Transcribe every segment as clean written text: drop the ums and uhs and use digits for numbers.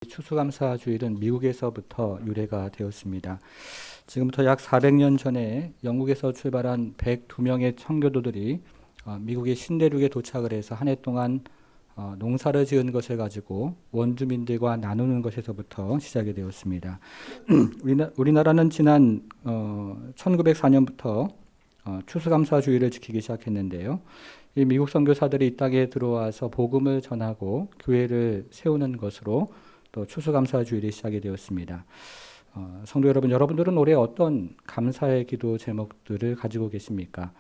추수감사주일은 미국에서부터 유래가 되었습니다. 지금부터 약 400년 전에 영국에서 출발한 102명의 청교도들이 미국의 신대륙에 도착을 해서 한 해 동안 농사를 지은 것을 가지고 원주민들과 나누는 것에서부터 시작이 되었습니다. 우리나라는 지난 1904년부터 추수감사주일을 지키기 시작했는데요. 이 미국 선교사들이 이 땅에 들어와서 복음을 전하고 교회를 세우는 것으로 또 추수감사주일이 시작이 되었습니다. 성도 여러분, 여러분들은 올해 어떤 감사의 기도 제목들을 가지고 계십니까?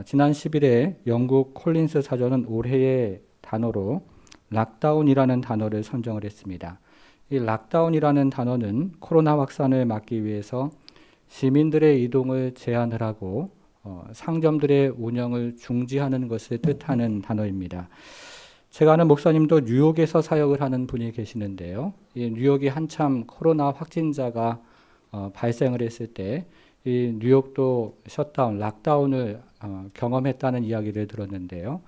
지난 10일에 영국 콜린스 사전은 올해의 단어로 락다운이라는 단어를 선정을 했습니다. 이 락다운이라는 단어는 코로나 확산을 막기 위해서 시민들의 이동을 제한을 하고 상점들의 운영을 중지하는 것을 뜻하는 단어입니다. 제가 아는 목사님도 뉴욕에서 사역을 하는 분이 계시는데요. 이 뉴욕이 한참 코로나 확진자가 발생을 했을 때 이 뉴욕도 셧다운, 락다운을 경험했다는 이야기를 들었는데요.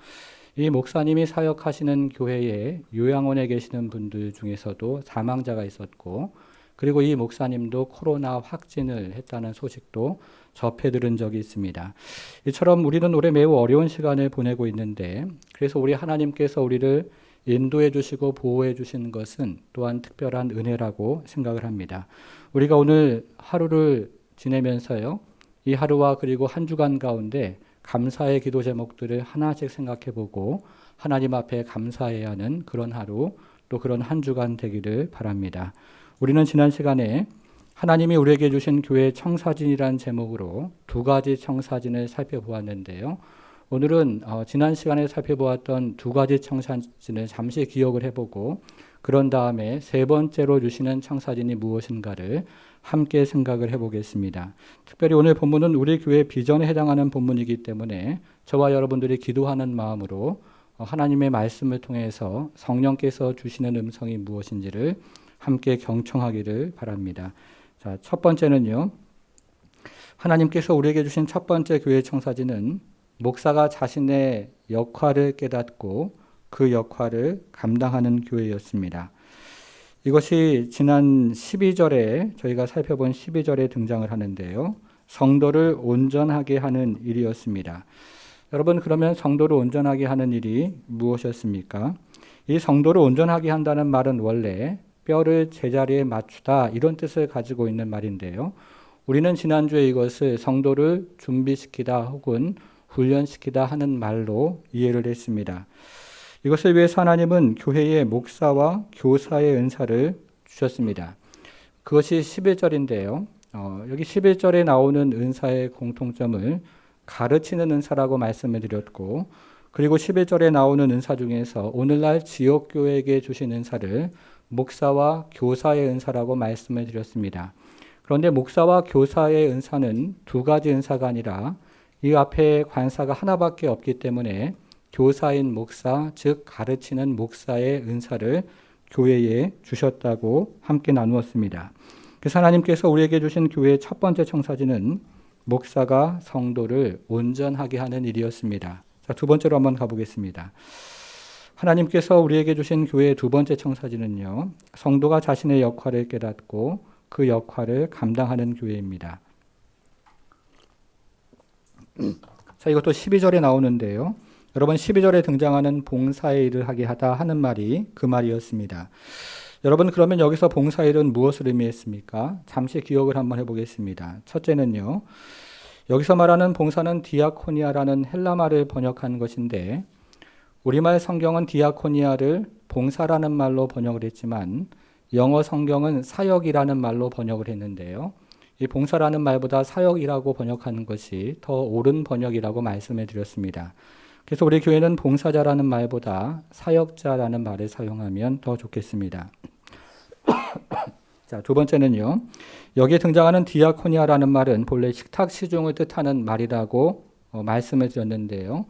이 목사님이 사역하시는 교회에 요양원에 계시는 분들 중에서도 사망자가 있었고, 그리고 이 목사님도 코로나 확진을 했다는 소식도 접해 들은 적이 있습니다. 이처럼 우리는 올해 매우 어려운 시간을 보내고 있는데, 그래서 우리 하나님께서 우리를 인도해 주시고 보호해 주신 것은 또한 특별한 은혜라고 생각을 합니다. 우리가 오늘 하루를 지내면서요, 이 하루와 그리고 한 주간 가운데 감사의 기도 제목들을 하나씩 생각해 보고 하나님 앞에 감사해야 하는 그런 하루, 또 그런 한 주간 되기를 바랍니다. 우리는 지난 시간에 하나님이 우리에게 주신 교회 청사진이라는 제목으로 두 가지 청사진을 살펴보았는데요. 오늘은 지난 시간에 살펴보았던 두 가지 청사진을 잠시 기억을 해보고, 그런 다음에 세 번째로 주시는 청사진이 무엇인가를 함께 생각을 해보겠습니다. 특별히 오늘 본문은 우리 교회 비전에 해당하는 본문이기 때문에 저와 여러분들이 기도하는 마음으로 하나님의 말씀을 통해서 성령께서 주시는 음성이 무엇인지를 함께 경청하기를 바랍니다. 자, 첫 번째는요. 하나님께서 우리에게 주신 첫 번째 교회 청사진은 목사가 자신의 역할을 깨닫고 그 역할을 감당하는 교회였습니다. 이것이 지난 12절에 저희가 살펴본 12절에 등장을 하는데요. 성도를 온전하게 하는 일이었습니다. 여러분, 그러면 성도를 온전하게 하는 일이 무엇이었습니까? 이 성도를 온전하게 한다는 말은 원래 뼈를 제자리에 맞추다 이런 뜻을 가지고 있는 말인데요. 우리는 지난주에 이것을 성도를 준비시키다 혹은 훈련시키다 하는 말로 이해를 했습니다. 이것을 위해서 하나님은 교회의 목사와 교사의 은사를 주셨습니다. 그것이 11절인데요. 여기 11절에 나오는 은사의 공통점을 가르치는 은사라고 말씀을 드렸고, 그리고 11절에 나오는 은사 중에서 오늘날 지역교회에게 주신 은사를 목사와 교사의 은사라고 말씀을 드렸습니다. 그런데 목사와 교사의 은사는 두 가지 은사가 아니라 이 앞에 관사가 하나밖에 없기 때문에 교사인 목사, 즉 가르치는 목사의 은사를 교회에 주셨다고 함께 나누었습니다. 그래서 하나님께서 우리에게 주신 교회의 첫 번째 청사진은 목사가 성도를 온전하게 하는 일이었습니다. 자, 두 번째로 한번 가보겠습니다. 하나님께서 우리에게 주신 교회의 두 번째 청사진은요, 성도가 자신의 역할을 깨닫고 그 역할을 감당하는 교회입니다. 자, 이것도 12절에 나오는데요. 여러분, 12절에 등장하는 봉사의 일을 하게 하다 하는 말이 그 말이었습니다. 여러분, 그러면 여기서 봉사일은 무엇을 의미했습니까? 잠시 기억을 한번 해보겠습니다. 첫째는요, 여기서 말하는 봉사는 디아코니아라는 헬라말을 번역한 것인데, 우리말 성경은 디아코니아를 봉사라는 말로 번역을 했지만 영어 성경은 사역이라는 말로 번역을 했는데요. 이 봉사라는 말보다 사역이라고 번역하는 것이 더 옳은 번역이라고 말씀을 드렸습니다. 그래서 우리 교회는 봉사자라는 말보다 사역자라는 말을 사용하면 더 좋겠습니다. 자, 두 번째는요. 여기에 등장하는 디아코니아라는 말은 본래 식탁 시중을 뜻하는 말이라고 말씀을 드렸는데요.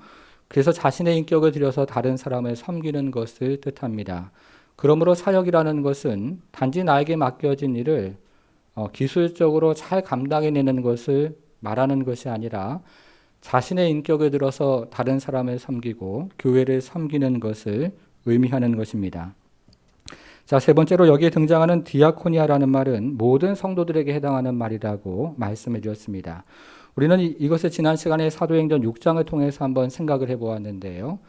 그래서 자신의 인격을 들여서 다른 사람을 섬기는 것을 뜻합니다. 그러므로 사역이라는 것은 단지 나에게 맡겨진 일을 기술적으로 잘 감당해내는 것을 말하는 것이 아니라 자신의 인격을 들어서 다른 사람을 섬기고 교회를 섬기는 것을 의미하는 것입니다. 자, 세 번째로 여기에 등장하는 디아코니아라는 말은 모든 성도들에게 해당하는 말이라고 말씀해 주었습니다. 우리는 이것을 지난 시간에 사도행전 6장을 통해서 한번 생각을 해보았는데요.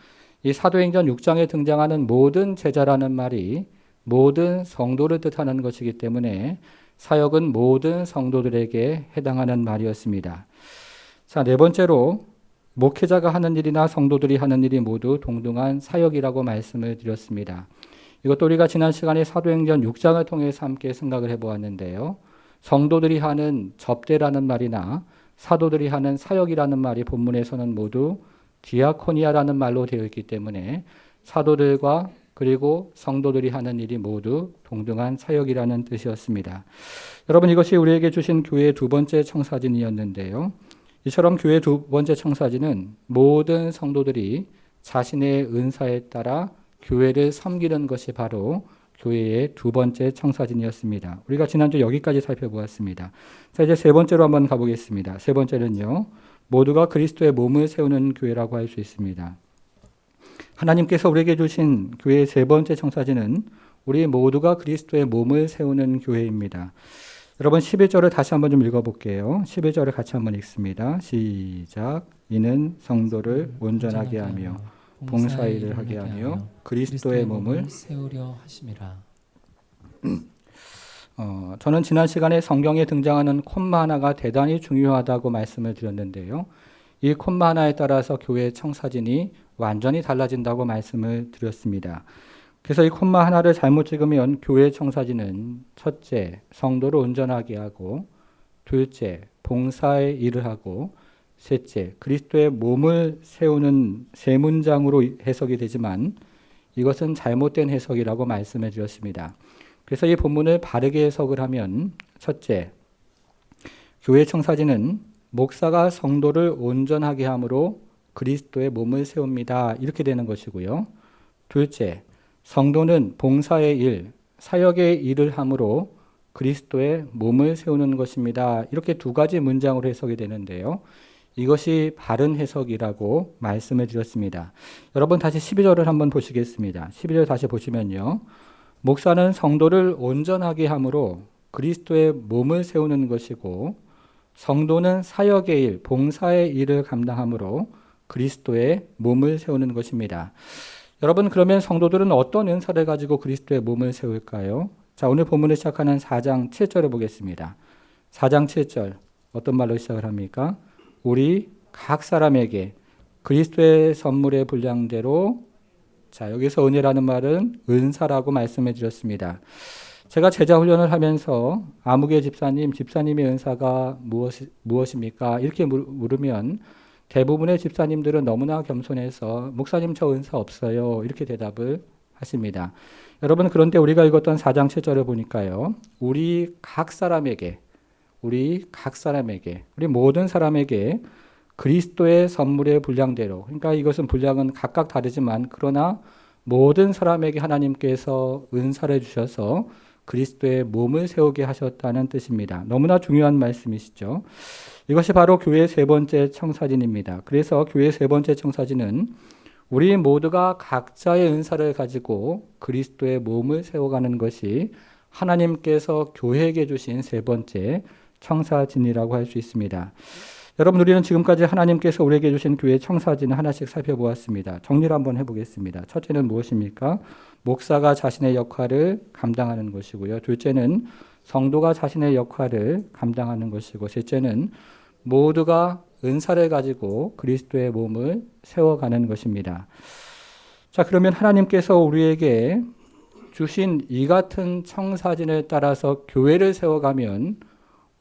이 사도행전 6장에 등장하는 모든 제자라는 말이 모든 성도를 뜻하는 것이기 때문에 사역은 모든 성도들에게 해당하는 말이었습니다. 자, 네 번째로 목회자가 하는 일이나 성도들이 하는 일이 모두 동등한 사역이라고 말씀을 드렸습니다. 이것도 우리가 지난 시간에 사도행전 6장을 통해서 함께 생각을 해보았는데요. 성도들이 하는 접대라는 말이나 사도들이 하는 사역이라는 말이 본문에서는 모두 디아코니아라는 말로 되어 있기 때문에 사도들과 그리고 성도들이 하는 일이 모두 동등한 사역이라는 뜻이었습니다. 여러분, 이것이 우리에게 주신 교회의 두 번째 청사진이었는데요. 이처럼 교회의 두 번째 청사진은 모든 성도들이 자신의 은사에 따라 교회를 섬기는 것이 바로 교회의 두 번째 청사진이었습니다. 우리가 지난주 여기까지 살펴보았습니다. 자, 이제 세 번째로 한번 가보겠습니다. 세 번째는요, 모두가 그리스도의 몸을 세우는 교회라고 할 수 있습니다. 하나님께서 우리에게 주신 교회의 세 번째 청사진은 우리 모두가 그리스도의 몸을 세우는 교회입니다. 여러분 11절을 다시 한번 좀 읽어볼게요. 11절을 같이 한번 읽습니다. 시작. 이는 성도를 온전하게 하며 봉사일을 하게 하며 그리스도의 몸을 세우려 하심이라. 저는 지난 시간에 성경에 등장하는 콤마 하나가 대단히 중요하다고 말씀을 드렸는데요. 이 콤마 하나에 따라서 교회의 청사진이 완전히 달라진다고 말씀을 드렸습니다. 그래서 이 콤마 하나를 잘못 찍으면 교회의 청사진은 첫째, 성도를 온전하게 하고, 둘째, 봉사의 일을 하고, 셋째, 그리스도의 몸을 세우는 세 문장으로 해석이 되지만 이것은 잘못된 해석이라고 말씀해 주셨습니다. 그래서 이 본문을 바르게 해석을 하면 첫째, 교회 청사진은 목사가 성도를 온전하게 함으로 그리스도의 몸을 세웁니다. 이렇게 되는 것이고요. 둘째, 성도는 봉사의 일, 사역의 일을 함으로 그리스도의 몸을 세우는 것입니다. 이렇게 두 가지 문장으로 해석이 되는데요. 이것이 바른 해석이라고 말씀을 드렸습니다. 여러분 다시 12절을 한번 보시겠습니다. 12절 다시 보시면요. 목사는 성도를 온전하게 함으로 그리스도의 몸을 세우는 것이고 성도는 사역의 일, 봉사의 일을 감당함으로 그리스도의 몸을 세우는 것입니다. 여러분 그러면 성도들은 어떤 은사를 가지고 그리스도의 몸을 세울까요? 자, 오늘 본문을 시작하는 4장 7절을 보겠습니다. 4장 7절 어떤 말로 시작을 합니까? 우리 각 사람에게 그리스도의 선물의 분량대로, 자, 여기서 은혜라는 말은 은사라고 말씀해 드렸습니다. 제가 제자 훈련을 하면서 아무개 집사님의 은사가 무엇입니까? 이렇게 물으면 대부분의 집사님들은 너무나 겸손해서 목사님 저 은사 없어요. 이렇게 대답을 하십니다. 여러분 그런데 우리가 읽었던 4장 7절을 보니까요. 우리 모든 사람에게 그리스도의 선물의 분량대로, 그러니까 이것은 분량은 각각 다르지만 그러나 모든 사람에게 하나님께서 은사를 주셔서 그리스도의 몸을 세우게 하셨다는 뜻입니다. 너무나 중요한 말씀이시죠. 이것이 바로 교회의 세 번째 청사진입니다. 그래서 교회의 세 번째 청사진은 우리 모두가 각자의 은사를 가지고 그리스도의 몸을 세워가는 것이 하나님께서 교회에게 주신 세 번째 청사진이라고 할 수 있습니다. 여러분 우리는 지금까지 하나님께서 우리에게 주신 교회의 청사진을 하나씩 살펴보았습니다. 정리를 한번 해보겠습니다. 첫째는 무엇입니까? 목사가 자신의 역할을 감당하는 것이고요. 둘째는 성도가 자신의 역할을 감당하는 것이고, 셋째는 모두가 은사를 가지고 그리스도의 몸을 세워가는 것입니다. 자, 그러면 하나님께서 우리에게 주신 이 같은 청사진을 따라서 교회를 세워가면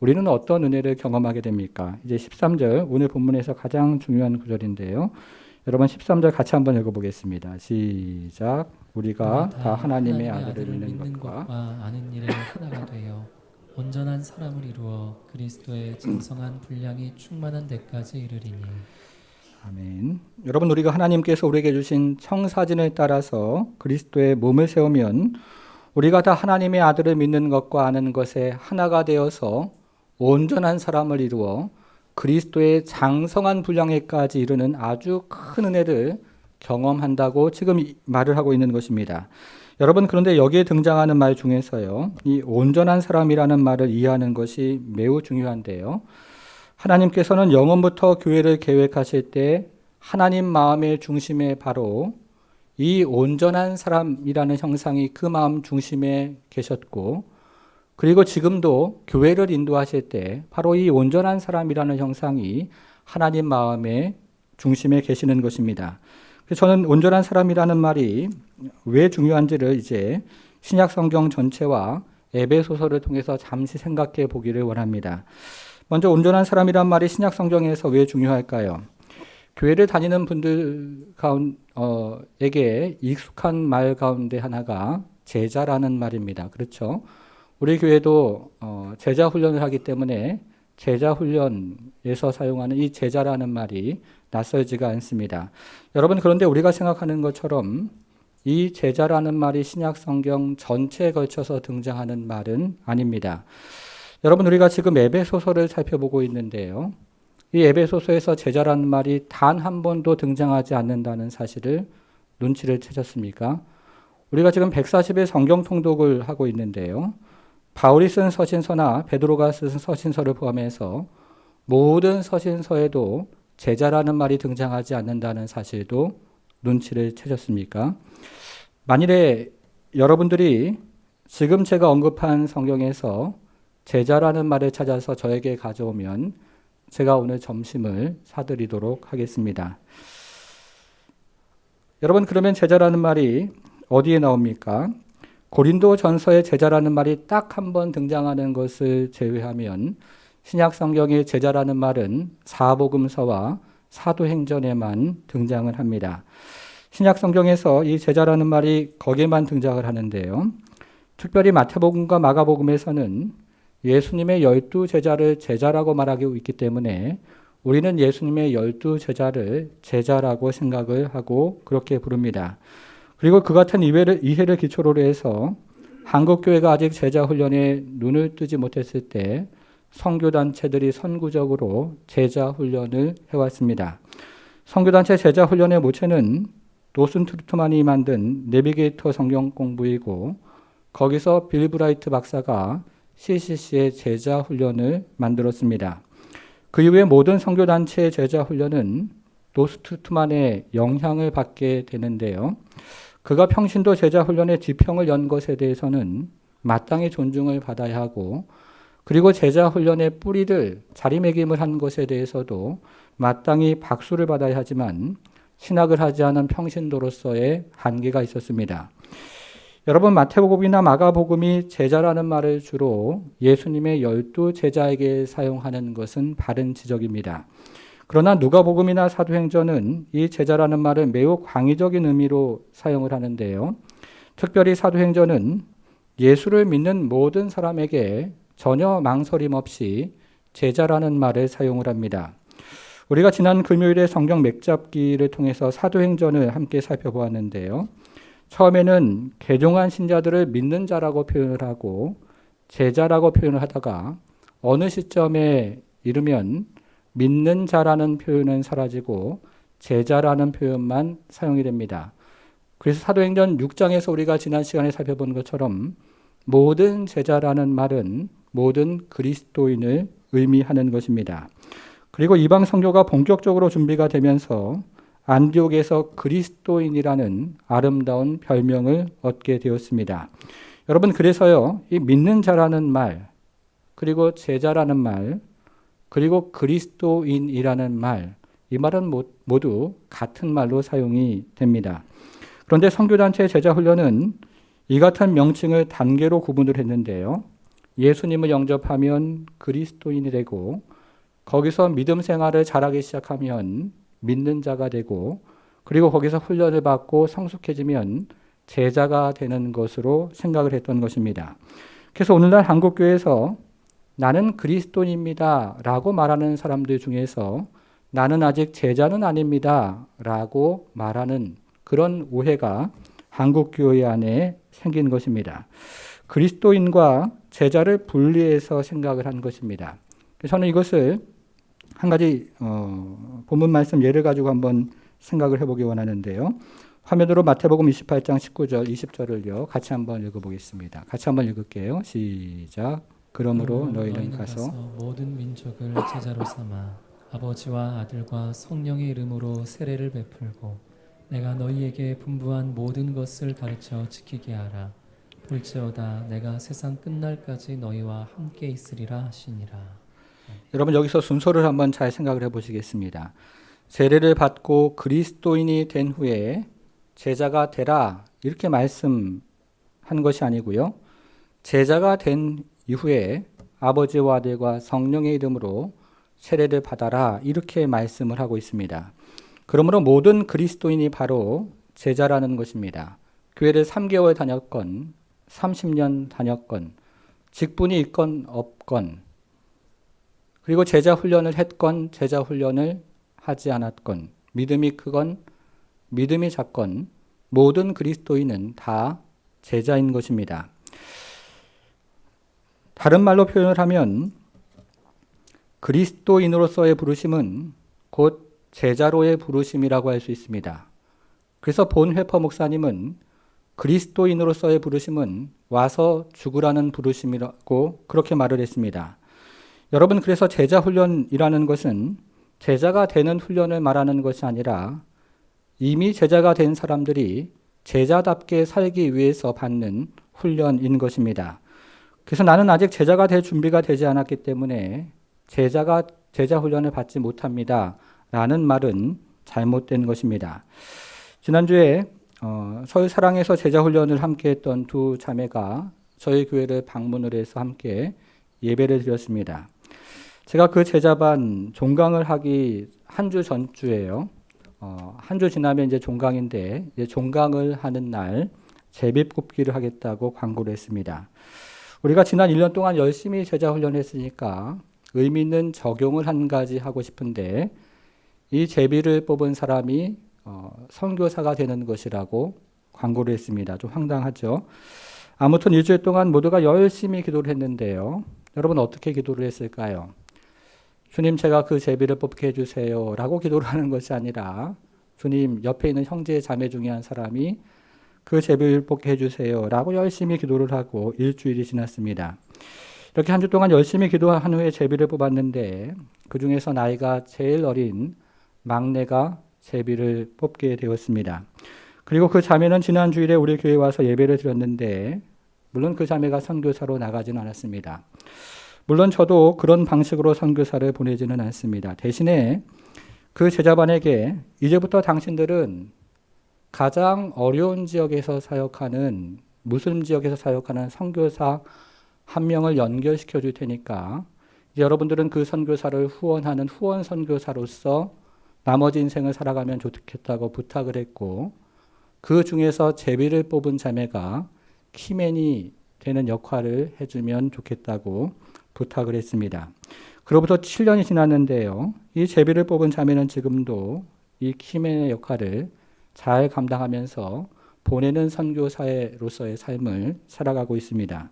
우리는 어떤 은혜를 경험하게 됩니까? 이제 13절, 오늘 본문에서 가장 중요한 구절인데요. 여러분 13절 같이 한번 읽어보겠습니다. 시작. 우리가 다 하나님의 아들을 믿는 것과 아는 일에 하나가 되어 온전한 사람을 이루어 그리스도의 장성한 분량이 충만한 데까지 이르리니. 아멘. 여러분 우리가 하나님께서 우리에게 주신 청사진을 따라서 그리스도의 몸을 세우면 우리가 다 하나님의 아들을 믿는 것과 아는 것에 하나가 되어서 온전한 사람을 이루어 그리스도의 장성한 분량에까지 이르는 아주 큰 은혜를 경험한다고 지금 말을 하고 있는 것입니다. 여러분, 그런데 여기에 등장하는 말 중에서요, 이 온전한 사람이라는 말을 이해하는 것이 매우 중요한데요. 하나님께서는 영원부터 교회를 계획하실 때 하나님 마음의 중심에 바로 이 온전한 사람이라는 형상이 그 마음 중심에 계셨고, 그리고 지금도 교회를 인도하실 때 바로 이 온전한 사람이라는 형상이 하나님 마음의 중심에 계시는 것입니다. 그래서 저는 온전한 사람이라는 말이 왜 중요한지를 이제 신약 성경 전체와 에베소서를 통해서 잠시 생각해 보기를 원합니다. 먼저 온전한 사람이란 말이 신약 성경에서 왜 중요할까요? 교회를 다니는 분들 에게 익숙한 말 가운데 하나가 제자라는 말입니다. 그렇죠? 우리 교회도 제자 훈련을 하기 때문에 제자 훈련에서 사용하는 이 제자라는 말이 낯설지가 않습니다. 여러분, 그런데 우리가 생각하는 것처럼 이 제자라는 말이 신약 성경 전체에 걸쳐서 등장하는 말은 아닙니다. 여러분, 우리가 지금 에베소서를 살펴보고 있는데요. 이 에베소서에서 제자라는 말이 단 한 번도 등장하지 않는다는 사실을 눈치를 채셨습니까? 우리가 지금 140의 성경 통독을 하고 있는데요. 바울이 쓴 서신서나 베드로가 쓴 서신서를 포함해서 모든 서신서에도 제자라는 말이 등장하지 않는다는 사실도 눈치를 채셨습니까? 만일에 여러분들이 지금 제가 언급한 성경에서 제자라는 말을 찾아서 저에게 가져오면 제가 오늘 점심을 사드리도록 하겠습니다. 여러분, 그러면 제자라는 말이 어디에 나옵니까? 고린도 전서에 제자라는 말이 딱 한 번 등장하는 것을 제외하면 신약 성경의 제자라는 말은 사복음서와 사도행전에만 등장을 합니다. 신약 성경에서 이 제자라는 말이 거기에만 등장을 하는데요. 특별히 마태복음과 마가복음에서는 예수님의 12제자를 제자라고 말하고 있기 때문에 우리는 예수님의 12제자를 제자라고 생각을 하고 그렇게 부릅니다. 그리고 그 같은 이해를 기초로 해서 한국교회가 아직 제자 훈련에 눈을 뜨지 못했을 때 선교단체들이 선구적으로 제자 훈련을 해왔습니다. 선교단체 제자 훈련의 모체는 노슨 트루트만이 만든 내비게이터 성경 공부이고, 거기서 빌 브라이트 박사가 CCC의 제자 훈련을 만들었습니다. 그 이후에 모든 선교단체의 제자 훈련은 노슨 트루트만의 영향을 받게 되는데요. 그가 평신도 제자 훈련의 지평을 연 것에 대해서는 마땅히 존중을 받아야 하고, 그리고 제자 훈련의 뿌리를 자리매김을 한 것에 대해서도 마땅히 박수를 받아야 하지만 신학을 하지 않은 평신도로서의 한계가 있었습니다. 여러분, 마태복음이나 마가복음이 제자라는 말을 주로 예수님의 12제자에게 사용하는 것은 바른 지적입니다. 그러나 누가복음이나 사도행전은 이 제자라는 말을 매우 광의적인 의미로 사용을 하는데요. 특별히 사도행전은 예수를 믿는 모든 사람에게 전혀 망설임 없이 제자라는 말을 사용을 합니다. 우리가 지난 금요일에 성경 맥잡기를 통해서 사도행전을 함께 살펴보았는데요. 처음에는 개종한 신자들을 믿는 자라고 표현을 하고 제자라고 표현을 하다가 어느 시점에 이르면 믿는 자라는 표현은 사라지고 제자라는 표현만 사용이 됩니다. 그래서 사도행전 6장에서 우리가 지난 시간에 살펴본 것처럼 모든 제자라는 말은 모든 그리스도인을 의미하는 것입니다. 그리고 이방 선교가 본격적으로 준비가 되면서 안디옥에서 그리스도인이라는 아름다운 별명을 얻게 되었습니다. 여러분, 그래서요, 이 믿는 자라는 말, 그리고 제자라는 말, 그리고 그리스도인이라는 말, 이 말은 모두 같은 말로 사용이 됩니다. 그런데 선교단체 제자훈련은 이 같은 명칭을 단계로 구분을 했는데요. 예수님을 영접하면 그리스도인이 되고, 거기서 믿음 생활을 잘하기 시작하면 믿는 자가 되고, 그리고 거기서 훈련을 받고 성숙해지면 제자가 되는 것으로 생각을 했던 것입니다. 그래서 오늘날 한국교회에서 나는 그리스도인입니다 라고 말하는 사람들 중에서 나는 아직 제자는 아닙니다 라고 말하는 그런 오해가 한국교회 안에 생긴 것입니다. 그리스도인과 제자를 분리해서 생각을 한 것입니다. 저는 이것을 한 가지 본문 말씀 예를 가지고 한번 생각을 해보기 원하는데요. 화면으로 마태복음 28장 19절, 20절을요. 같이 한번 읽어보겠습니다. 같이 한번 읽을게요. 시작. 그러므로 너희는 가서 모든 민족을 제자로 삼아 아버지와 아들과 성령의 이름으로 세례를 베풀고 내가 너희에게 분부한 모든 것을 가르쳐 지키게 하라. 볼지어다 내가 세상 끝날까지 너희와 함께 있으리라 하시니라. 여러분 여기서 순서를 한번 잘 생각을 해보시겠습니다. 세례를 받고 그리스도인이 된 후에 제자가 되라 이렇게 말씀한 것이 아니고요. 제자가 된 이후에 아버지와 아들과 성령의 이름으로 세례를 받아라 이렇게 말씀을 하고 있습니다. 그러므로 모든 그리스도인이 바로 제자라는 것입니다. 교회를 3개월 다녔건 30년 다녔건 직분이 있건 없건 그리고 제자 훈련을 했건 제자 훈련을 하지 않았건 믿음이 크건 믿음이 작건 모든 그리스도인은 다 제자인 것입니다. 다른 말로 표현을 하면 그리스도인으로서의 부르심은 곧 제자로의 부르심이라고 할 수 있습니다. 그래서 본 회퍼 목사님은 그리스도인으로서의 부르심은 와서 죽으라는 부르심이라고 그렇게 말을 했습니다. 여러분 그래서 제자 훈련이라는 것은 제자가 되는 훈련을 말하는 것이 아니라 이미 제자가 된 사람들이 제자답게 살기 위해서 받는 훈련인 것입니다. 그래서 나는 아직 제자가 될 준비가 되지 않았기 때문에 제자 훈련을 받지 못합니다. 라는 말은 잘못된 것입니다. 지난주에 서울 사랑에서 제자 훈련을 함께 했던 두 자매가 저희 교회를 방문을 해서 함께 예배를 드렸습니다. 제가 그 제자반 종강을 하기 한 주 전주예요. 한 주 지나면 이제 종강인데 이제 종강을 하는 날 제비 뽑기를 하겠다고 광고를 했습니다. 우리가 지난 1년 동안 열심히 제자 훈련했으니까 의미 있는 적용을 한 가지 하고 싶은데 이 제비를 뽑은 사람이 선교사가 되는 것이라고 광고를 했습니다. 좀 황당하죠. 아무튼 일주일 동안 모두가 열심히 기도를 했는데요. 여러분 어떻게 기도를 했을까요? 주님 제가 그 제비를 뽑게 해주세요 라고 기도를 하는 것이 아니라 주님 옆에 있는 형제 자매 중에 한 사람이 그 제비를 뽑게 해주세요 라고 열심히 기도를 하고 일주일이 지났습니다. 이렇게 한 주 동안 열심히 기도한 후에 제비를 뽑았는데 그 중에서 나이가 제일 어린 막내가 제비를 뽑게 되었습니다. 그리고 그 자매는 지난 주일에 우리 교회에 와서 예배를 드렸는데 물론 그 자매가 선교사로 나가지는 않았습니다. 물론 저도 그런 방식으로 선교사를 보내지는 않습니다. 대신에 그 제자반에게 이제부터 당신들은 가장 어려운 지역에서 사역하는 무슬림 지역에서 사역하는 선교사 한 명을 연결시켜 줄 테니까 이제 여러분들은 그 선교사를 후원하는 후원 선교사로서 나머지 인생을 살아가면 좋겠다고 부탁을 했고 그 중에서 제비를 뽑은 자매가 키맨이 되는 역할을 해주면 좋겠다고 부탁을 했습니다. 그로부터 7년이 지났는데요. 이 제비를 뽑은 자매는 지금도 이 키맨의 역할을 잘 감당하면서 보내는 선교사로서의 삶을 살아가고 있습니다.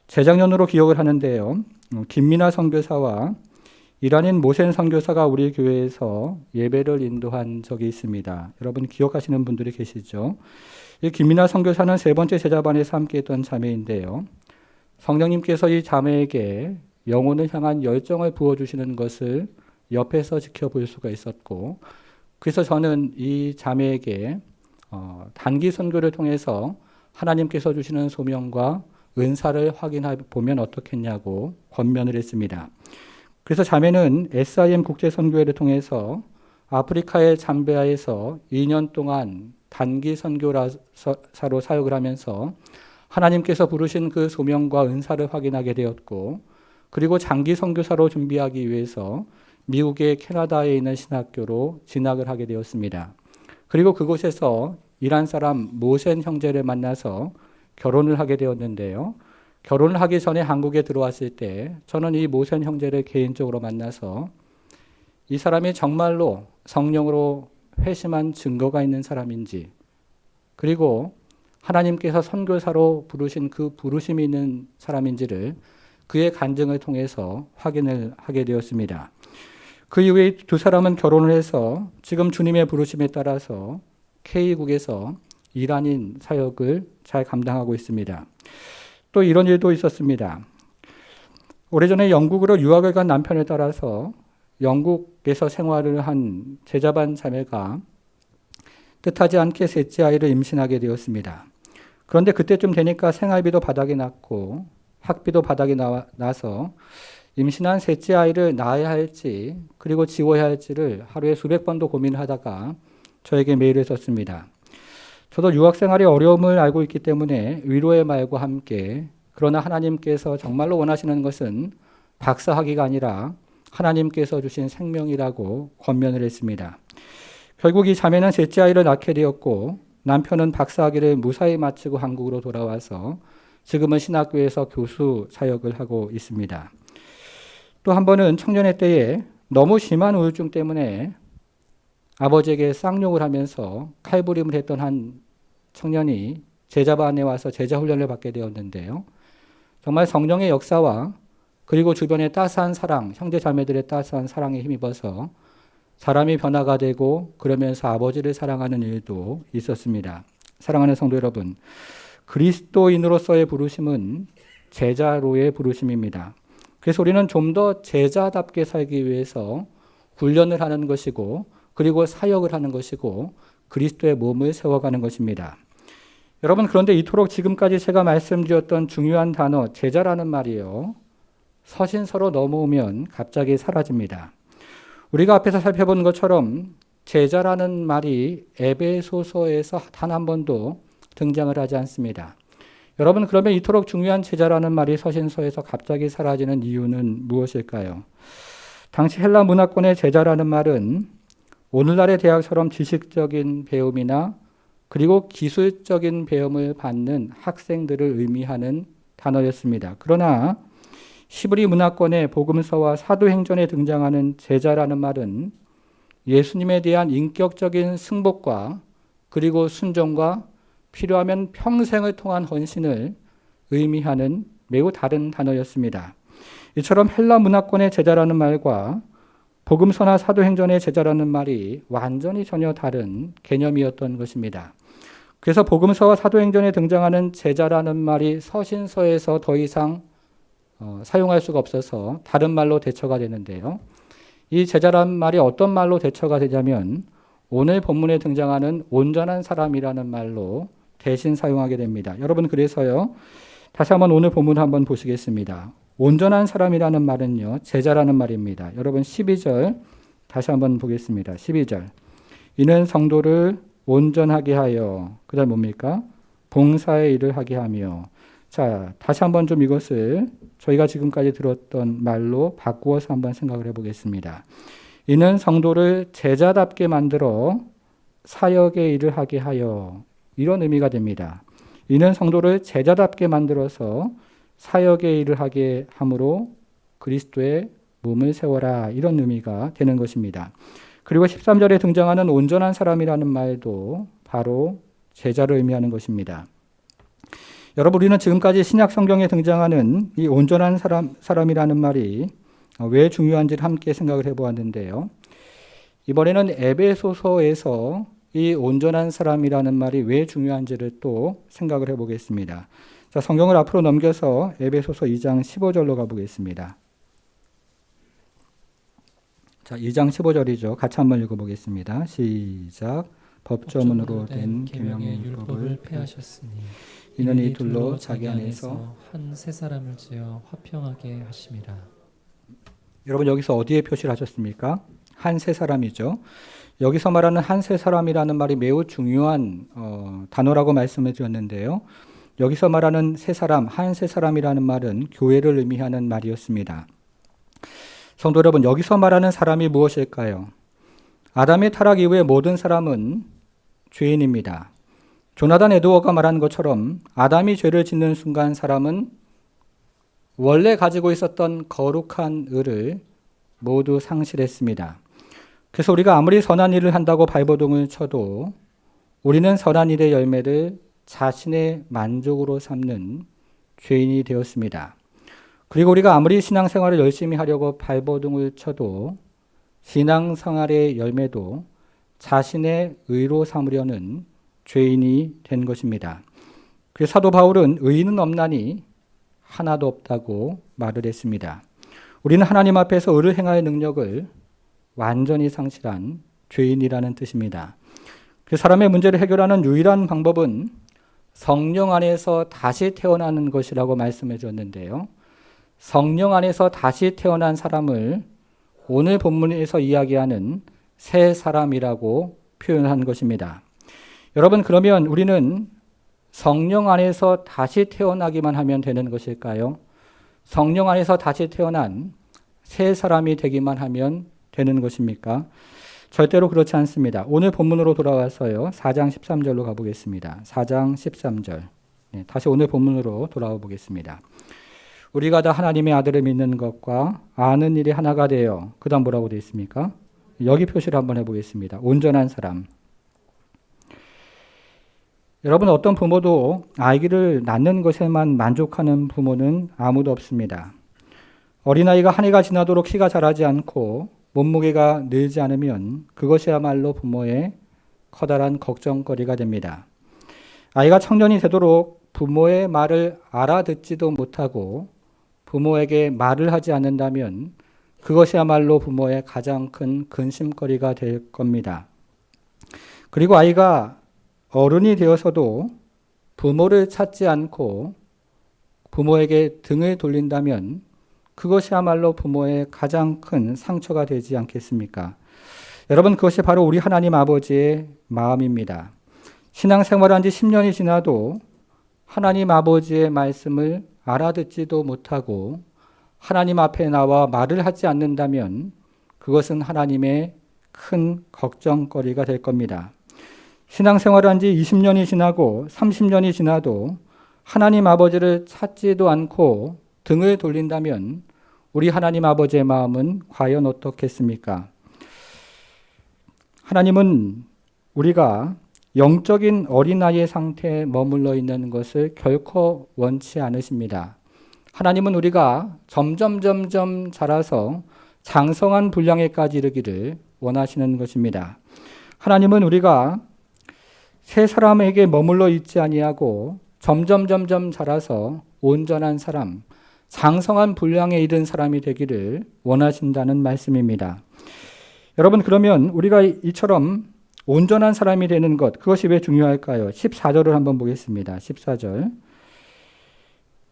재작년으로 기억을 하는데요. 김민아 선교사와 이란인 모센 선교사가 우리 교회에서 예배를 인도한 적이 있습니다. 여러분 기억하시는 분들이 계시죠? 이 김민아 선교사는 세 번째 제자반에서 함께했던 자매인데요. 성령님께서 이 자매에게 영혼을 향한 열정을 부어주시는 것을 옆에서 지켜볼 수가 있었고 그래서 저는 이 자매에게 단기 선교를 통해서 하나님께서 주시는 소명과 은사를 확인해 보면 어떻겠냐고 권면을 했습니다. 그래서 자매는 SIM 국제선교회를 통해서 아프리카의 잠비아에서 2년 동안 단기 선교사로 사역을 하면서 하나님께서 부르신 그 소명과 은사를 확인하게 되었고 그리고 장기 선교사로 준비하기 위해서 미국의 캐나다에 있는 신학교로 진학을 하게 되었습니다. 그리고 그곳에서 이란 사람 모센 형제를 만나서 결혼을 하게 되었는데요. 결혼을 하기 전에 한국에 들어왔을 때 저는 이 모센 형제를 개인적으로 만나서 이 사람이 정말로 성령으로 회심한 증거가 있는 사람인지 그리고 하나님께서 선교사로 부르신 그 부르심이 있는 사람인지를 그의 간증을 통해서 확인을 하게 되었습니다. 그 이후에 두 사람은 결혼을 해서 지금 주님의 부르심에 따라서 K국에서 이란인 사역을 잘 감당하고 있습니다. 또 이런 일도 있었습니다. 오래전에 영국으로 유학을 간 남편에 따라서 영국에서 생활을 한 제자반 자매가 뜻하지 않게 셋째 아이를 임신하게 되었습니다. 그런데 그때쯤 되니까 생활비도 바닥이 났고 학비도 바닥이 나서 임신한 셋째 아이를 낳아야 할지 그리고 지워야 할지를 하루에 수백 번도 고민하다가 저에게 메일을 썼습니다. 저도 유학 생활의 어려움을 알고 있기 때문에 위로의 말과 함께 그러나 하나님께서 정말로 원하시는 것은 박사학위가 아니라 하나님께서 주신 생명이라고 권면을 했습니다. 결국 이 자매는 셋째 아이를 낳게 되었고 남편은 박사학위를 무사히 마치고 한국으로 돌아와서 지금은 신학교에서 교수 사역을 하고 있습니다. 또 한 번은 청년의 때에 너무 심한 우울증 때문에 아버지에게 쌍욕을 하면서 칼부림을 했던 한 청년이 제자반에 와서 제자 훈련을 받게 되었는데요. 정말 성령의 역사와 그리고 주변의 따스한 사랑, 형제 자매들의 따스한 사랑에 힘입어서 사람이 변화가 되고 그러면서 아버지를 사랑하는 일도 있었습니다. 사랑하는 성도 여러분, 그리스도인으로서의 부르심은 제자로의 부르심입니다. 그래서 우리는 좀 더 제자답게 살기 위해서 훈련을 하는 것이고 그리고 사역을 하는 것이고 그리스도의 몸을 세워가는 것입니다. 여러분, 그런데 이토록 지금까지 제가 말씀드렸던 중요한 단어 제자라는 말이요, 서신서로 넘어오면 갑자기 사라집니다. 우리가 앞에서 살펴본 것처럼 제자라는 말이 에베소서에서 단 한 번도 등장을 하지 않습니다. 여러분, 그러면 이토록 중요한 제자라는 말이 서신서에서 갑자기 사라지는 이유는 무엇일까요? 당시 헬라 문화권의 제자라는 말은 오늘날의 대학처럼 지식적인 배움이나 그리고 기술적인 배움을 받는 학생들을 의미하는 단어였습니다. 그러나 히브리 문화권의 복음서와 사도행전에 등장하는 제자라는 말은 예수님에 대한 인격적인 승복과 그리고 순종과 필요하면 평생을 통한 헌신을 의미하는 매우 다른 단어였습니다. 이처럼 헬라 문화권의 제자라는 말과 복음서나 사도행전의 제자라는 말이 완전히 전혀 다른 개념이었던 것입니다. 그래서 복음서와 사도행전에 등장하는 제자라는 말이 서신서에서 더 이상 사용할 수가 없어서 다른 말로 대처가 되는데요. 이 제자라는 말이 어떤 말로 대처가 되냐면 오늘 본문에 등장하는 온전한 사람이라는 말로 대신 사용하게 됩니다. 여러분, 그래서요, 다시 한번 오늘 본문 한번 보시겠습니다. 온전한 사람이라는 말은요, 제자라는 말입니다. 여러분 12절 다시 한번 보겠습니다. 12절. 이는 성도를 온전하게 하여, 그 다음 뭡니까? 봉사의 일을 하게 하며. 자, 다시 한번 좀 이것을 저희가 지금까지 들었던 말로 바꾸어서 한번 생각을 해보겠습니다. 이는 성도를 제자답게 만들어 사역의 일을 하게 하여. 이런 의미가 됩니다. 이는 성도를 제자답게 만들어서 사역의 일을 하게 함으로 그리스도의 몸을 세워라, 이런 의미가 되는 것입니다. 그리고 13절에 등장하는 온전한 사람이라는 말도 바로 제자를 의미하는 것입니다. 여러분, 우리는 지금까지 신약 성경에 등장하는 이 온전한 사람이라는 말이 왜 중요한지를 함께 생각을 해보았는데요. 이번에는 에베소서에서 이 온전한 사람이라는 말이 왜 중요한지를 또 생각을 해보겠습니다. 자, 성경을 앞으로 넘겨서 에베소서 2장 15절로 가보겠습니다. 자, 2장 15절이죠. 같이 한번 읽어보겠습니다. 시작. 법조문으로 된 계명의 율법을 폐하셨으니 이는 이 둘로 자기 안에서 한 새 사람을 지어 화평하게 하심이라. 여러분, 여기서 어디에 표시를 하셨습니까? 한 새 사람이죠. 여기서 말하는 한 새 사람이라는 말이 매우 중요한 단어라고 말씀을 드렸는데요. 여기서 말하는 새 사람, 한 새 사람이라는 말은 교회를 의미하는 말이었습니다. 성도 여러분, 여기서 말하는 사람이 무엇일까요? 아담의 타락 이후에 모든 사람은 죄인입니다. 조나단 에드워가 말한 것처럼 아담이 죄를 짓는 순간 사람은 원래 가지고 있었던 거룩한 의를 모두 상실했습니다. 그래서 우리가 아무리 선한 일을 한다고 발버둥을 쳐도 우리는 선한 일의 열매를 자신의 만족으로 삼는 죄인이 되었습니다. 그리고 우리가 아무리 신앙생활을 열심히 하려고 발버둥을 쳐도 신앙생활의 열매도 자신의 의로 삼으려는 죄인이 된 것입니다. 그래서 사도 바울은 의인은 없나니 하나도 없다고 말을 했습니다. 우리는 하나님 앞에서 의를 행할 능력을 완전히 상실한 죄인이라는 뜻입니다. 그 사람의 문제를 해결하는 유일한 방법은 성령 안에서 다시 태어나는 것이라고 말씀해 주었는데요. 성령 안에서 다시 태어난 사람을 오늘 본문에서 이야기하는 새 사람이라고 표현한 것입니다. 여러분, 그러면 우리는 성령 안에서 다시 태어나기만 하면 되는 것일까요? 성령 안에서 다시 태어난 새 사람이 되기만 하면 되는 것입니까? 절대로 그렇지 않습니다. 오늘 본문으로 돌아와서요. 4장 13절로 가보겠습니다. 4장 13절. 다시 오늘 본문으로 돌아와 보겠습니다. 우리가 다 하나님의 아들을 믿는 것과 아는 일이 하나가 되어, 그 다음 뭐라고 되어 있습니까? 여기 표시를 한번 해보겠습니다. 온전한 사람. 여러분, 어떤 부모도 아기를 낳는 것에만 만족하는 부모는 아무도 없습니다. 어린아이가 한 해가 지나도록 키가 자라지 않고 몸무게가 늘지 않으면 그것이야말로 부모의 커다란 걱정거리가 됩니다. 아이가 청년이 되도록 부모의 말을 알아듣지도 못하고 부모에게 말을 하지 않는다면 그것이야말로 부모의 가장 큰 근심거리가 될 겁니다. 그리고 아이가 어른이 되어서도 부모를 찾지 않고 부모에게 등을 돌린다면 그것이야말로 부모의 가장 큰 상처가 되지 않겠습니까? 여러분, 그것이 바로 우리 하나님 아버지의 마음입니다. 신앙생활한 지 10년이 지나도 하나님 아버지의 말씀을 알아듣지도 못하고 하나님 앞에 나와 말을 하지 않는다면 그것은 하나님의 큰 걱정거리가 될 겁니다. 신앙생활한 지 20년이 지나고 30년이 지나도 하나님 아버지를 찾지도 않고 등을 돌린다면 우리 하나님 아버지의 마음은 과연 어떻겠습니까? 하나님은 우리가 영적인 어린아이의 상태에 머물러 있는 것을 결코 원치 않으십니다. 하나님은 우리가 점점 자라서 장성한 분량에까지 이르기를 원하시는 것입니다. 하나님은 우리가 새 사람에게 머물러 있지 아니하고 점점 자라서 온전한 사람, 장성한 분량에 이른 사람이 되기를 원하신다는 말씀입니다. 여러분, 그러면 우리가 이처럼 온전한 사람이 되는 것, 그것이 왜 중요할까요? 14절을 한번 보겠습니다. 14절.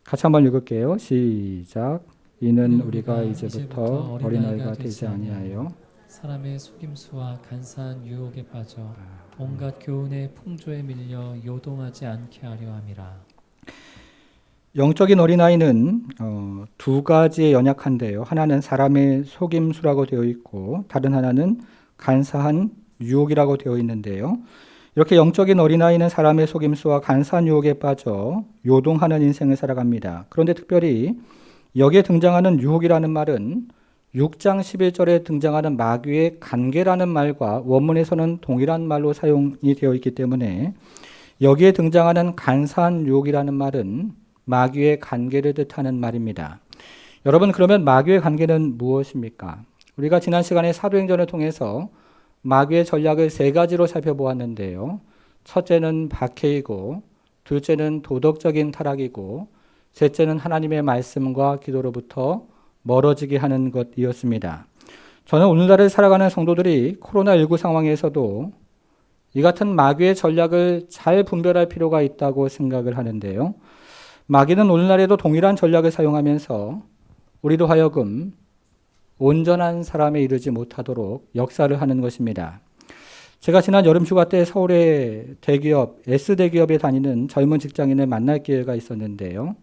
같이 한번 읽을게요. 시작. 이는 우리가 이제부터 어린아이가 되지 아니하여 사람의 속임수와 간사한 유혹에 빠져 온갖 교훈의 풍조에 밀려 요동하지 않게 하려 함이라. 영적인 어린아이는 두 가지에 연약한데요. 하나는 사람의 속임수라고 되어 있고 다른 하나는 간사한 유혹이라고 되어 있는데요. 이렇게 영적인 어린아이는 사람의 속임수와 간사한 유혹에 빠져 요동하는 인생을 살아갑니다. 그런데 특별히 여기에 등장하는 유혹이라는 말은 6장 11절에 등장하는 마귀의 관계라는 말과 원문에서는 동일한 말로 사용이 되어 있기 때문에 여기에 등장하는 간사한 유혹이라는 말은 마귀의 관계를 뜻하는 말입니다. 여러분, 그러면 마귀의 관계는 무엇입니까? 우리가 지난 시간에 사도행전을 통해서 마귀의 전략을 세 가지로 살펴보았는데요. 첫째는 박해이고, 둘째는 도덕적인 타락이고, 셋째는 하나님의 말씀과 기도로부터 멀어지게 하는 것이었습니다. 저는 오늘날을 살아가는 성도들이 코로나19 상황에서도 이 같은 마귀의 전략을 잘 분별할 필요가 있다고 생각을 하는데요. 마귀는 오늘날에도 동일한 전략을 사용하면서 우리도 하여금 온전한 사람에 이르지 못하도록 역사를 하는 것입니다. 제가 지난 여름 휴가 때 서울의 대기업, S대기업에 다니는 젊은 직장인을 만날 기회가 있었는데요.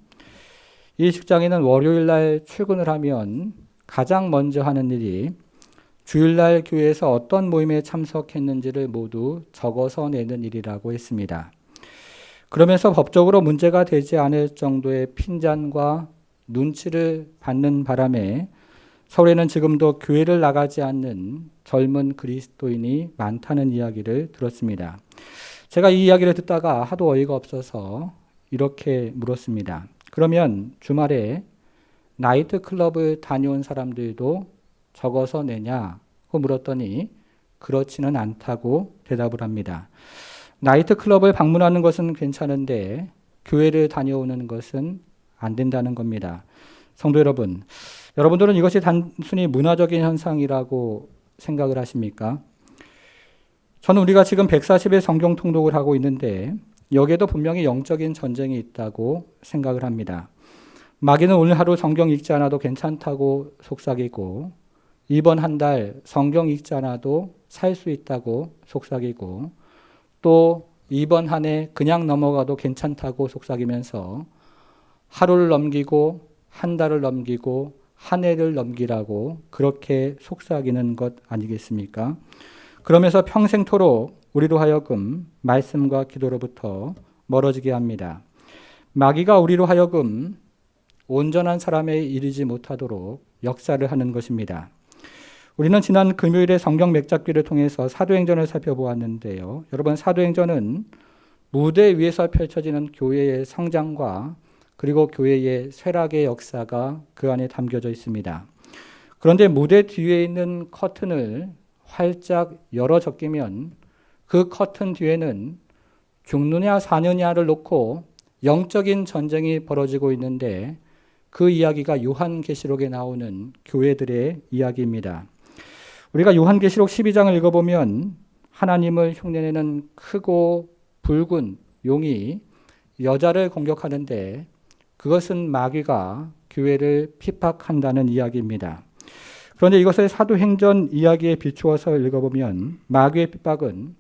이 직장인은 월요일 날 출근을 하면 가장 먼저 하는 일이 주일날 교회에서 어떤 모임에 참석했는지를 모두 적어서 내는 일이라고 했습니다. 그러면서 법적으로 문제가 되지 않을 정도의 핀잔과 눈치를 받는 바람에 서울에는 지금도 교회를 나가지 않는 젊은 그리스도인이 많다는 이야기를 들었습니다. 제가 이 이야기를 듣다가 하도 어이가 없어서 이렇게 물었습니다. 그러면 주말에 나이트클럽을 다녀온 사람들도 적어서 내냐고 물었더니 그렇지는 않다고 대답을 합니다. 나이트클럽을 방문하는 것은 괜찮은데 교회를 다녀오는 것은 안 된다는 겁니다. 성도 여러분, 여러분들은 이것이 단순히 문화적인 현상이라고 생각을 하십니까? 저는 우리가 지금 140일 성경 통독을 하고 있는데 여기에도 분명히 영적인 전쟁이 있다고 생각을 합니다. 마귀는 오늘 하루 성경 읽지 않아도 괜찮다고 속삭이고 이번 한 달 성경 읽지 않아도 살 수 있다고 속삭이고 또 이번 한 해 그냥 넘어가도 괜찮다고 속삭이면서 하루를 넘기고 한 달을 넘기고 한 해를 넘기라고 그렇게 속삭이는 것 아니겠습니까? 그러면서 평생토록 우리로 하여금 말씀과 기도로부터 멀어지게 합니다. 마귀가 우리로 하여금 온전한 사람에 이르지 못하도록 역사를 하는 것입니다. 우리는 지난 금요일에 성경 맥잡기를 통해서 사도행전을 살펴보았는데요. 여러분, 사도행전은 무대 위에서 펼쳐지는 교회의 성장과 그리고 교회의 쇠락의 역사가 그 안에 담겨져 있습니다. 그런데 무대 뒤에 있는 커튼을 활짝 열어 적기면 그 커튼 뒤에는 죽느냐 사느냐를 놓고 영적인 전쟁이 벌어지고 있는데 그 이야기가 요한계시록에 나오는 교회들의 이야기입니다. 우리가 요한계시록 12장을 읽어보면 하나님을 흉내내는 크고 붉은 용이 여자를 공격하는데 그것은 마귀가 교회를 핍박한다는 이야기입니다. 그런데 이것을 사도행전 이야기에 비추어서 읽어보면 마귀의 핍박은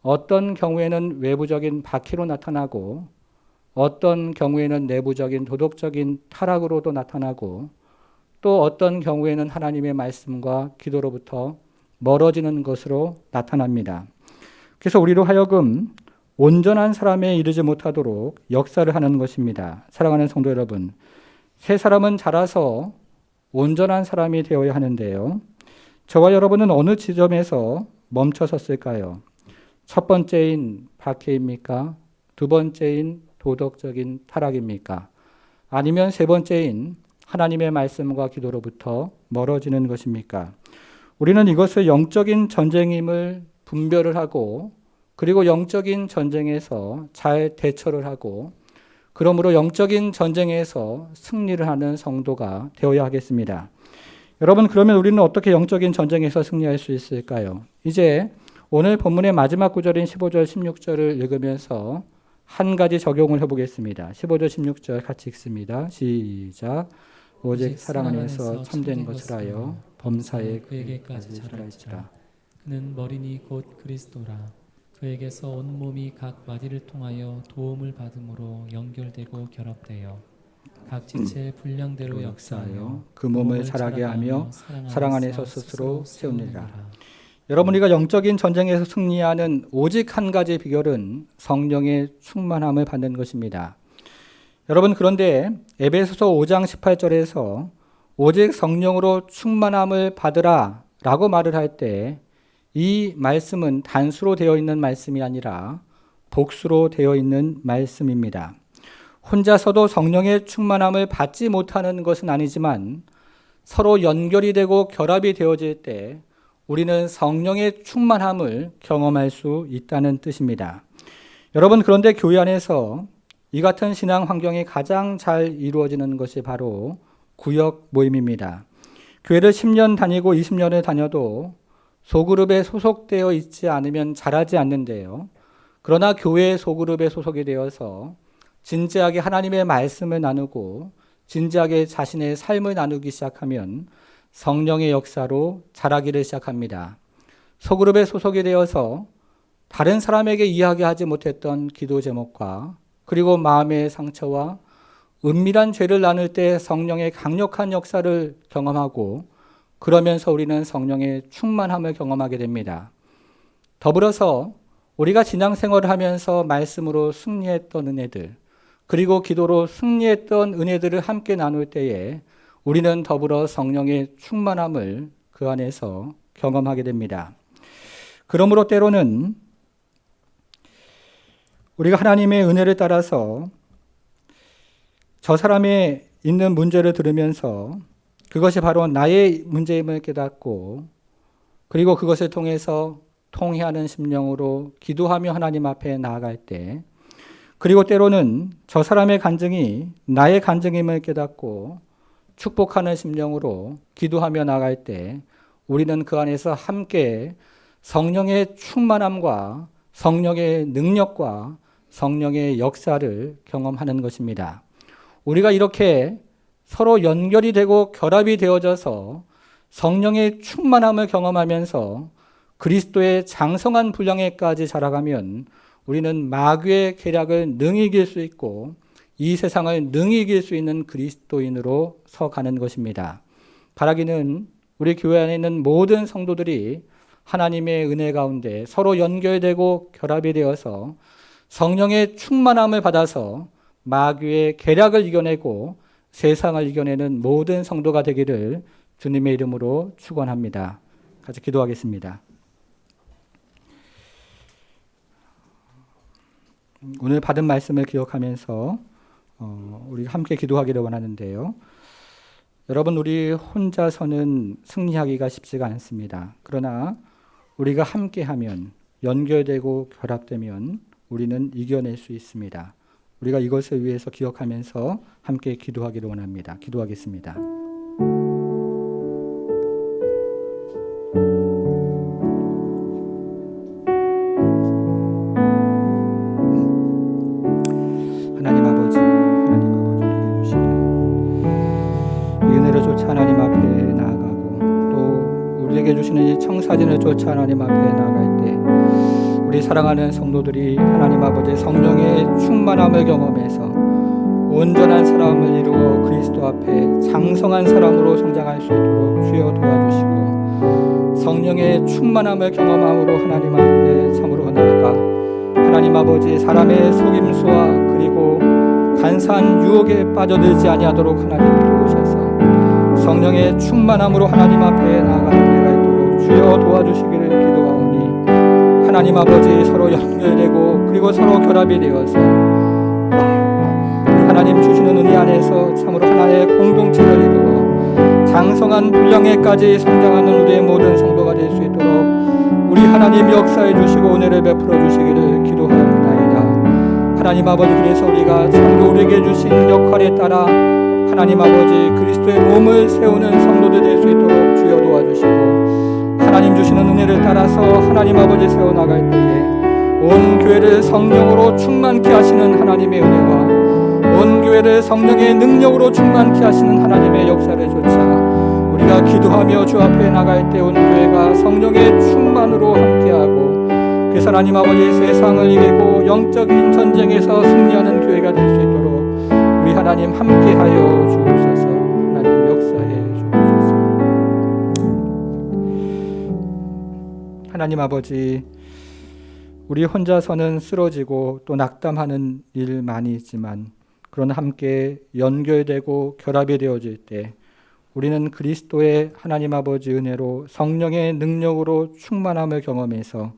어떤 경우에는 외부적인 박해로 나타나고 어떤 경우에는 내부적인 도덕적인 타락으로도 나타나고 또 어떤 경우에는 하나님의 말씀과 기도로부터 멀어지는 것으로 나타납니다. 그래서 우리로 하여금 온전한 사람에 이르지 못하도록 역사를 하는 것입니다. 사랑하는 성도 여러분, 새 사람은 자라서 온전한 사람이 되어야 하는데요. 저와 여러분은 어느 지점에서 멈춰섰을까요? 첫 번째인 박해입니까? 두 번째인 도덕적인 타락입니까? 아니면 세 번째인 하나님의 말씀과 기도로부터 멀어지는 것입니까? 우리는 이것을 영적인 전쟁임을 분별을 하고 그리고 영적인 전쟁에서 잘 대처를 하고 그러므로 영적인 전쟁에서 승리를 하는 성도가 되어야 하겠습니다. 여러분, 그러면 우리는 어떻게 영적인 전쟁에서 승리할 수 있을까요? 이제 오늘 본문의 마지막 구절인 15절, 16절을 읽으면서 한 가지 적용을 해보겠습니다. 15절, 16절 같이 읽습니다. 시작. 오직 사랑 안에서 참된 것을 하여 범사에 그에게까지 자랄지라. 그는 머리니 곧 그리스도라. 그에게서 온 몸이 각 마디를 통하여 도움을 받음으로 연결되고 결합되어 각 지체의 분량대로 역사하여 그 몸을 자라게 하며 사랑 안에서 스스로 세우느니라. 여러분, 우리가 영적인 전쟁에서 승리하는 오직 한 가지 비결은 성령의 충만함을 받는 것입니다. 여러분, 그런데 에베소서 5장 18절에서 오직 성령으로 충만함을 받으라 라고 말을 할 때 이 말씀은 단수로 되어 있는 말씀이 아니라 복수로 되어 있는 말씀입니다. 혼자서도 성령의 충만함을 받지 못하는 것은 아니지만 서로 연결이 되고 결합이 되어질 때 우리는 성령의 충만함을 경험할 수 있다는 뜻입니다. 여러분, 그런데 교회 안에서 이 같은 신앙 환경이 가장 잘 이루어지는 것이 바로 구역 모임입니다. 교회를 10년 다니고 20년을 다녀도 소그룹에 소속되어 있지 않으면 자라지 않는데요. 그러나 교회의 소그룹에 소속이 되어서 진지하게 하나님의 말씀을 나누고 진지하게 자신의 삶을 나누기 시작하면 성령의 역사로 자라기를 시작합니다. 소그룹에 소속이 되어서 다른 사람에게 이야기하지 못했던 기도 제목과 그리고 마음의 상처와 은밀한 죄를 나눌 때 성령의 강력한 역사를 경험하고 그러면서 우리는 성령의 충만함을 경험하게 됩니다. 더불어서 우리가 신앙생활을 하면서 말씀으로 승리했던 은혜들 그리고 기도로 승리했던 은혜들을 함께 나눌 때에 우리는 더불어 성령의 충만함을 그 안에서 경험하게 됩니다. 그러므로 때로는 우리가 하나님의 은혜를 따라서 저 사람의 있는 문제를 들으면서 그것이 바로 나의 문제임을 깨닫고 그리고 그것을 통해서 통회하는 심령으로 기도하며 하나님 앞에 나아갈 때, 그리고 때로는 저 사람의 간증이 나의 간증임을 깨닫고 축복하는 심령으로 기도하며 나아갈 때 우리는 그 안에서 함께 성령의 충만함과 성령의 능력과 성령의 역사를 경험하는 것입니다. 우리가 이렇게 서로 연결이 되고 결합이 되어져서 성령의 충만함을 경험하면서 그리스도의 장성한 분량에까지 자라가면 우리는 마귀의 계략을 능히 이길 수 있고 이 세상을 능히 이길 수 있는 그리스도인으로 서가는 것입니다. 바라기는 우리 교회 안에 있는 모든 성도들이 하나님의 은혜 가운데 서로 연결되고 결합이 되어서 성령의 충만함을 받아서 마귀의 계략을 이겨내고 세상을 이겨내는 모든 성도가 되기를 주님의 이름으로 축원합니다. 같이 기도하겠습니다. 오늘 받은 말씀을 기억하면서 우리 함께 기도하기를 원하는데요. 여러분, 우리 혼자서는 승리하기가 쉽지가 않습니다. 그러나 우리가 함께하면, 연결되고 결합되면 우리는 이겨낼 수 있습니다. 우리가 이것을 위해서 기억하면서 함께 기도하기를 원합니다. 기도하겠습니다. 하나님 아버지 우리에게 주시는 이 은혜를 쫓아 하나님 앞에 나아가고 또 우리에게 주시는 이 청사진을 쫓아 하나님 앞에 나아갈 때 우리 사랑하는 성도들이 하나님 아버지 성령의 충만함을 경험해서 온전한 사람을 이루어 그리스도 앞에 장성한 사람으로 성장할 수 있도록 주여 도와주시고 성령의 충만함을 경험함으로 하나님 앞에 참으로 나아가 하나님 아버지 사람의 속임수와 그리고 간사한 유혹에 빠져들지 아니하도록 하나님 도우셔서 성령의 충만함으로 하나님 앞에 나아가는 데가 있도록 주여 도와주시기를 기도하오니 하나님 아버지 서로 연결되고 그리고 서로 결합이 되어서 하나님 주시는 은혜 안에서 참으로 하나의 공동체를 이루어 장성한 분량에까지 성장하는 우리의 모든 성도가 될 수 있도록 우리 하나님 역사해 주시고 은혜를 베풀어 주시기를 기도하옵나이다. 하나님 아버지, 그래서 우리가 참으로 우리에게 주신 역할에 따라 하나님 아버지 그리스도의 몸을 세우는 성도들 될 수 있도록 주여 도와주시고 하나님 주시는 은혜를 따라서 하나님 아버지 세워나갈 때에 온 교회를 성령으로 충만케 하시는 하나님의 은혜와 온 교회를 성령의 능력으로 충만케 하시는 하나님의 역사를 조차 우리가 기도하며 주 앞에 나갈 때 온 교회가 성령의 충만으로 함께하고 그래서 하나님 아버지 세상을 이기고 영적인 전쟁에서 승리하는 교회가 될 수 있도록 우리 하나님 함께하여 주옵소서. 하나님 역사해 주옵소서. 하나님 아버지, 우리 혼자서는 쓰러지고 또 낙담하는 일 많이 있지만 그러나 함께 연결되고 결합이 되어질 때 우리는 그리스도의 하나님 아버지 은혜로 성령의 능력으로 충만함을 경험해서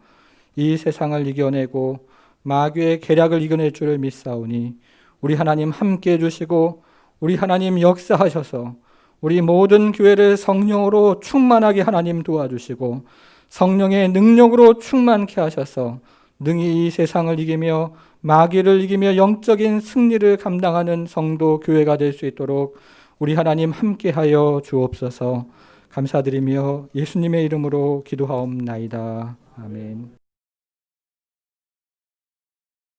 이 세상을 이겨내고 마귀의 계략을 이겨낼 줄을 믿사오니 우리 하나님 함께 해주시고 우리 하나님 역사하셔서 우리 모든 교회를 성령으로 충만하게 하나님 도와주시고 성령의 능력으로 충만케 하셔서 능히 이 세상을 이기며 마귀를 이기며 영적인 승리를 감당하는 성도 교회가 될 수 있도록 우리 하나님 함께하여 주옵소서. 감사드리며 예수님의 이름으로 기도하옵나이다. 아멘.